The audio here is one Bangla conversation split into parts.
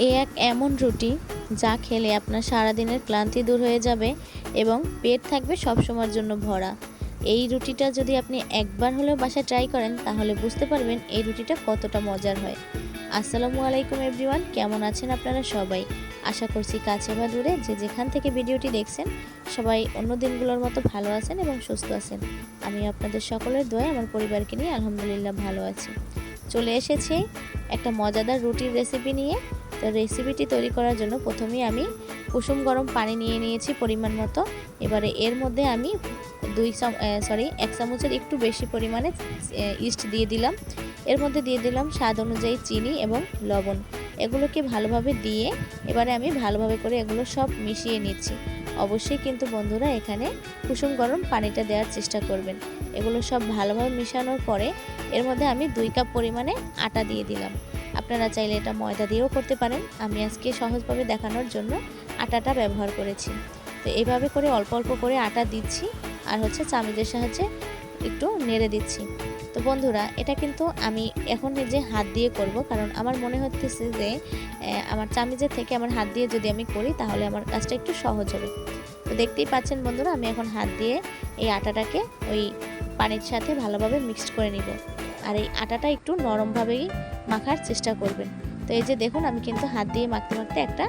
এ এক এমন রুটি যা খেলে আপনার সারাদিনের ক্লান্তি দূর হয়ে যাবে এবং পেট থাকবে সবসময়ের জন্য ভরা। এই রুটিটা যদি আপনি একবার হলেও বাসায় ট্রাই করেন তাহলে বুঝতে পারবেন এই রুটিটা কতটা মজার হয়। আসসালামু আলাইকুম এভরিওয়ান, কেমন আছেন আপনারা সবাই? আশা করছি কাছে বা দূরে যে যেখান থেকে ভিডিওটি দেখছেন সবাই অন্য দিনগুলোর মতো ভালো আছেন এবং সুস্থ আছেন। আমি আপনাদের সকলের দোয়ায় আমার পরিবারকে নিয়ে আলহামদুলিল্লাহ ভালো আছি। চলে এসেছি একটা মজাদার রুটির রেসিপি নিয়ে। তো রেসিপিটি তৈরি করার জন্য প্রথমেই আমি কুসুম গরম পানি নিয়ে নিয়েছি পরিমাণ মতো। এবারে এর মধ্যে আমি 1 চামচের একটু বেশি পরিমাণে ইস্ট দিয়ে দিলাম। এর মধ্যে দিয়ে দিলাম স্বাদ অনুযায়ী চিনি এবং লবণ। এগুলোকে ভালোভাবে দিয়ে এবারে আমি ভালোভাবে করে এগুলো সব মিশিয়ে নিচ্ছি। অবশ্যই কিন্তু বন্ধুরা এখানে কুসুম গরম পানিটা দেওয়ার চেষ্টা করবেন। এগুলো সব ভালোভাবে মিশানোর পরে এর মধ্যে আমি 2 কাপ পরিমাণে আটা দিয়ে দিলাম। আপনারা চাইলে এটা ময়দা দিয়েও করতে পারেন। আমি আজকে সহজভাবে দেখানোর জন্য আটাটা ব্যবহার করেছি। তো এইভাবে করে অল্প অল্প করে আটা দিচ্ছি আর চামচের সাহায্যে একটু নেড়ে দিচ্ছি। তো বন্ধুরা এটা কিন্তু আমি এখন যে হাত দিয়ে করব, কারণ আমার মনে হচ্ছে যে আমার চামচের থেকে আমার হাত দিয়ে যদি আমি করি তাহলে আমার কাজটা একটু সহজ হবে। তো দেখতেই পাচ্ছেন বন্ধুরা, আমি এখন হাত দিয়ে এই আটাটাকে ওই পানির সাথে ভালোভাবে মিক্সড করে নিব। আর এই আটাটা একটু নরমভাবেই মাখার চেষ্টা করবেন। তো এই যে দেখুন, আমি কিন্তু হাত দিয়ে মাখতে মাখতে একটা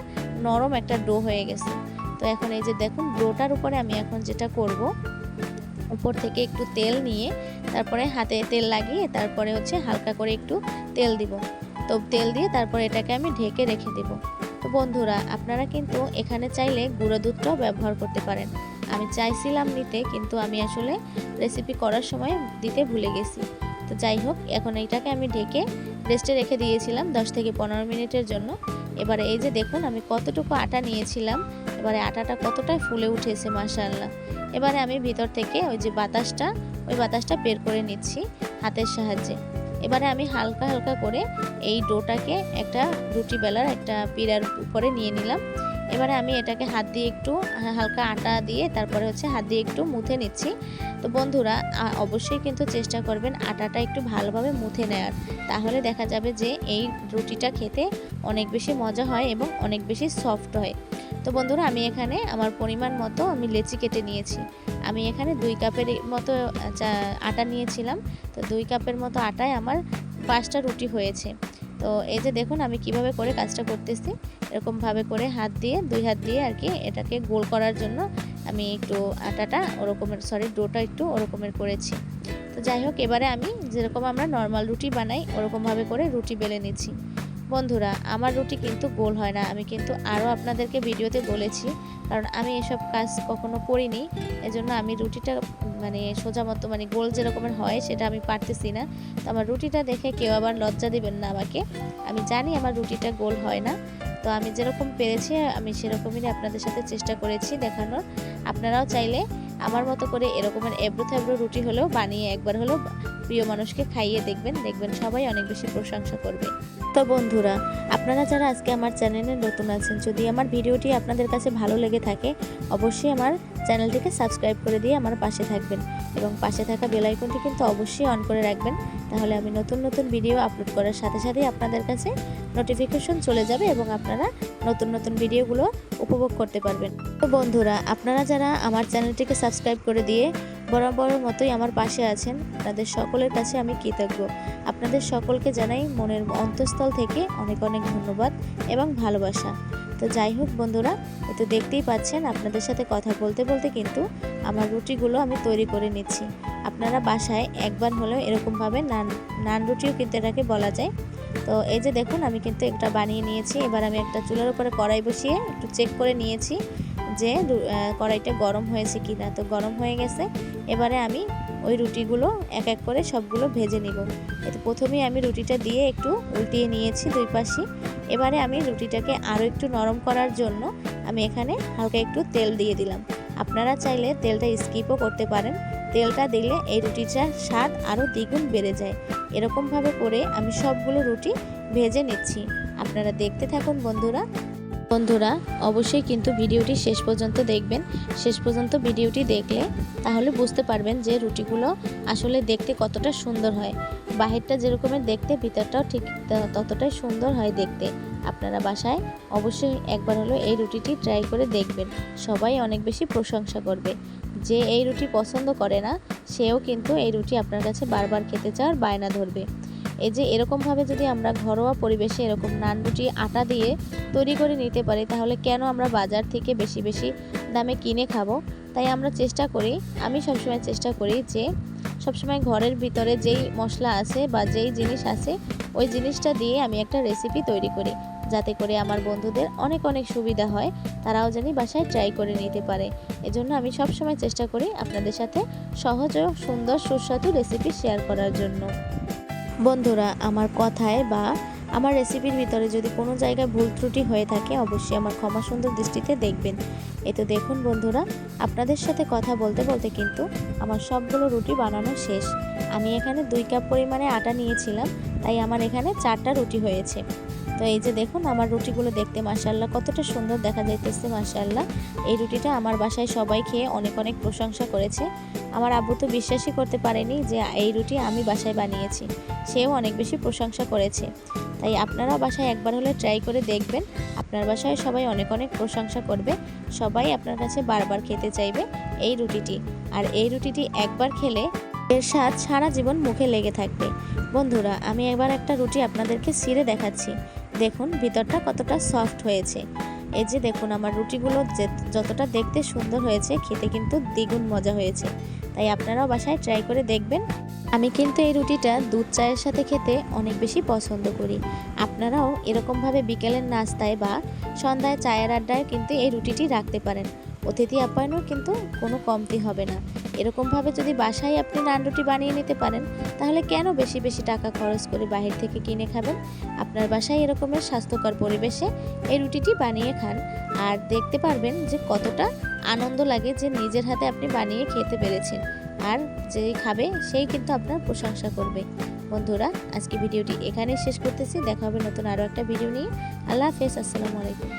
নরম একটা ডো হয়ে গেছে। তো এখন এই যে দেখুন, ডোটার উপরে আমি এখন যেটা করব, উপর থেকে একটু তেল নিয়ে তারপরে হাতে তেল লাগিয়ে তারপরে হালকা করে একটু তেল দিব। তো তেল দিয়ে তারপরে এটাকে আমি ঢেকে রেখে দেব। তো বন্ধুরা আপনারা কিন্তু এখানে চাইলে গুঁড়ো দুধটাও ব্যবহার করতে পারেন। আমি চাইছিলাম নিতে, কিন্তু আমি আসলে রেসিপি করার সময় দিতে ভুলে গেছি। তো যাই হোক, এখন এইটাকে আমি ঢেকে রেস্টে রেখে দিয়েছিলাম 10 থেকে 15 মিনিটের জন্য। এবারে এই যে দেখুন আমি কতটুকু আটা নিয়েছিলাম, এবারে আটাটা কতটা ফুলে উঠেছে মাশাআল্লাহ। এবারে আমি ভিতর থেকে ওই বাতাসটা বের করে নিচ্ছি হাতের সাহায্যে। এবারে আমি হালকা হালকা করে এই ডোটাকে একটা রুটি বেলার একটা পিঁড়ার উপরে নিয়ে নিলাম। এবারে আমি এটাকে হাত দিয়ে একটু হালকা আটা দিয়ে তারপরে হাত দিয়ে একটু মুথে নিচ্ছি। তো বন্ধুরা অবশ্যই কিন্তু চেষ্টা করবেন আটাটা একটু ভালোভাবে মুথে নেওয়ার, তাহলে দেখা যাবে যে এই রুটিটা খেতে অনেক বেশি মজা হয় এবং অনেক বেশি সফট হয়। তো বন্ধুরা আমি এখানে আমার পরিমাণ মতো আমি লেচি কেটে নিয়েছি। আমি এখানে 2 কাপের মতো আটা নিয়েছিলাম। তো 2 কাপের মতো আটায় আমার 5টা রুটি হয়েছে। তো এই যে দেখুন আমি কিভাবে করে কাজটা করতেছি। এরকমভাবে করে দুই হাত দিয়ে আর কি এটাকে গোল করার জন্য আমি একটু ডোটা একটু ওরকমের করেছি। তো যাই হোক, এবারে আমি যেরকম আমরা নর্মাল রুটি বানাই ওরকমভাবে করে রুটি বেলে নিচ্ছি। বন্ধুরা আমার রুটি কিন্তু গোল হয় না, আমি কিন্তু আরও আপনাদেরকে ভিডিওতে বলেছি, কারণ আমি এসব কাজ কখনো করিনি। এজন্য আমি রুটিটা সোজা মতো গোল যেরকমের হয় সেটা আমি পারতেছি না। তো আমার রুটিটা দেখে কেউ আবার লজ্জা দিবেন না আমাকে। আমি জানি আমার রুটিটা গোল হয় না। তো আমি যেরকম পেরেছি আমি সেরকমই আপনাদের সাথে চেষ্টা করেছি দেখানোর। আপনারাও চাইলে আমার মতো করে এরকমের এবড়ো থেবড়ো রুটি হলেও বানিয়ে একবার হলেও প্রিয় মানুষকে খাইয়ে দেখবেন সবাই অনেক বেশি প্রশংসা করবে। তো বন্ধুরা আপনারা যারা আজকে আমার চ্যানেলে নতুন আছেন, যদি আমার ভিডিওটি আপনাদের কাছে ভালো লেগে থাকে অবশ্যই আমার চ্যানেলটিকে সাবস্ক্রাইব করে দিয়ে আমার পাশে থাকবেন এবং পাশে থাকা বেল আইকনটি কিন্তু অবশ্যই অন করে রাখবেন। তাহলে আমি নতুন নতুন ভিডিও আপলোড করার সাথে সাথেই আপনাদের কাছে নোটিফিকেশন চলে যাবে এবং আপনারা নতুন নতুন ভিডিওগুলো উপভোগ করতে পারবেন। তো বন্ধুরা আপনারা যারা আমার চ্যানেলটিকে সাবস্ক্রাইব করে দিয়ে বরাবর মতোই আমার পাশে আছেন, তাদের সকলের কাছে আমি কৃতজ্ঞ। আপনাদের সকলকে জানাই মনের অন্তঃস্থল থেকে অনেক অনেক ধন্যবাদ এবং ভালোবাসা। তো যাই হোক বন্ধুরা, তো দেখতেই পাচ্ছেন আপনাদের সাথে কথা বলতে বলতে কিন্তু আমার রুটিগুলো আমি তৈরি করে নিচ্ছি। আপনারা বাসায় একবার হলেও এরকমভাবে নান রুটিও কিন্তু এটাকে বলা যায়। তো এই যে দেখুন আমি কিন্তু একটা বানিয়ে নিয়েছি। এবার আমি একটা চুলার উপরে কড়াই বসিয়ে একটু চেক করে নিয়েছি যে কড়াইটা গরম হয়েছে কিনা। তো গরম হয়ে গেছে। এবারে আমি ওই রুটিগুলো এক এক করে সবগুলো ভেজে নিব। এতে প্রথমেই আমি রুটিটা দিয়ে একটু উল্টিয়ে নিয়েছি 2 পাশে। এবারে আমি রুটিটাকে আরও একটু নরম করার জন্য আমি এখানে হালকা একটু তেল দিয়ে দিলাম। আপনারা চাইলে তেলটা স্কিপও করতে পারেন। তেলটা দিলে এই রুটিটার স্বাদ আরও দ্বিগুণ বেড়ে যায়। এরকমভাবে করে আমি সবগুলো রুটি ভেজে নিচ্ছি। আপনারা দেখতে থাকুন বন্ধুরা। বন্ধুরা অবশ্যই কিন্তু ভিডিওটি শেষ পর্যন্ত দেখবেন। শেষ পর্যন্ত ভিডিওটি দেখলে তাহলে বুঝতে পারবেন যে রুটিগুলো আসলে দেখতে কতটা সুন্দর হয়। বাহিরটা যেরকমের দেখতে ভিতরটাও ঠিক ততটাই সুন্দর হয় দেখতে। আপনারা বাসায় অবশ্যই একবার হলো এই রুটিটি ট্রাই করে দেখবেন। সবাই অনেক বেশি প্রশংসা করবে। যে এই রুটি পছন্দ করে না সেও কিন্তু এই রুটি আপনার কাছে বারবার খেতে চাওয়ার বায়না ধরবে। এই যে এরকমভাবে যদি আমরা ঘরোয়া পরিবেশে এরকম নান রুটি আটা দিয়ে তৈরি করে নিতে পারি তাহলে কেন আমরা বাজার থেকে বেশি বেশি দামে কিনে খাবো। তাই আমরা চেষ্টা করি, আমি সবসময় চেষ্টা করি যে সবসময় ঘরের ভিতরে যেই মশলা আছে বা যেই জিনিস আছে ওই জিনিসটা দিয়ে আমি একটা রেসিপি তৈরি করি, যাতে করে আমার বন্ধুদের অনেক অনেক সুবিধা হয়, তারাও জানি বাসায় ট্রাই করে নিতে পারে। এজন্য আমি সবসময় চেষ্টা করি আপনাদের সাথে সহজ ও সুন্দর সুস্বাদু রেসিপি শেয়ার করার জন্য। বন্ধুরা আমার কথায় বা আমার রেসিপির ভিতরে যদি কোনো জায়গায় ভুল ত্রুটি হয়ে থাকে অবশ্যই আমার ক্ষমা সুন্দর দৃষ্টিতে দেখবেন। এই তো দেখুন বন্ধুরা, আপনাদের সাথে কথা বলতে বলতে কিন্তু আমার সবগুলো রুটি বানানো শেষ। আমি এখানে 2 কাপ পরিমাণে আটা নিয়েছিলাম, তাই আমার এখানে 4টা রুটি হয়েছে। তো এই যে দেখুন আমার রুটিগুলো দেখতে মাশাআল্লাহ কতটা সুন্দর দেখা যাইতেছে মাশাআল্লাহ। এই রুটিটা আমার বাসায় সবাই খেয়ে অনেক অনেক প্রশংসা করেছে। আমার আব্বু তো বিশ্বাসই করতে পারেনি যে এই রুটি আমি বাসায় বানিয়েছি, সেও অনেক বেশি প্রশংসা করেছে। তাই আপনারা বাসায় একবার হলে ট্রাই করে দেখবেন। আপনার বাসায় সবাই অনেক অনেক প্রশংসা করবে, সবাই আপনার কাছে বারবার খেতে চাইবে এই রুটিটি। আর এই রুটিটি একবার খেলে এর স্বাদ সারা জীবন মুখে লেগে থাকবে। বন্ধুরা আমি এবার একটা রুটি আপনাদেরকে ছিঁড়ে দেখাচ্ছি। দেখুন ভিতরটা কতটা সফট হয়েছে। এই যে দেখুন আমার রুটিগুলো যতটা দেখতে সুন্দর হয়েছে খেতে কিন্তু দ্বিগুণ মজা হয়েছে। তাই আপনারাও বাসায় ট্রাই করে দেখবেন। আমি কিন্তু এই রুটিটা দুধ চায়ের সাথে খেতে অনেক বেশি পছন্দ করি। আপনারাও এরকমভাবে বিকেলের নাস্তায় বা সন্ধ্যায় চায়ের আড্ডায় কিন্তু এই রুটিটি রাখতে পারেন। অতিথি আপ্যায়নও কিন্তু কোনো কমতি হবে না। এরকমভাবে যদি বাসায় আপনি নান রুটি বানিয়ে নিতে পারেন তাহলে কেন বেশি বেশি টাকা খরচ করে বাহির থেকে কিনে খাবেন। আপনার বাসায় এরকমের স্বাস্থ্যকর পরিবেশে এই রুটিটি বানিয়ে খান, আর দেখতে পারবেন যে কতটা আনন্দ লাগে যে নিজের হাতে আপনি বানিয়ে খেতে পেরেছেন। আর যেই খাবে সেই কিন্তু আপনার প্রশংসা করবে। বন্ধুরা আজকে ভিডিওটি এখানেই শেষ করতেছি। দেখা হবে নতুন আরও একটা ভিডিও নিয়ে। আল্লাহ হাফেজ, আসসালামু আলাইকুম।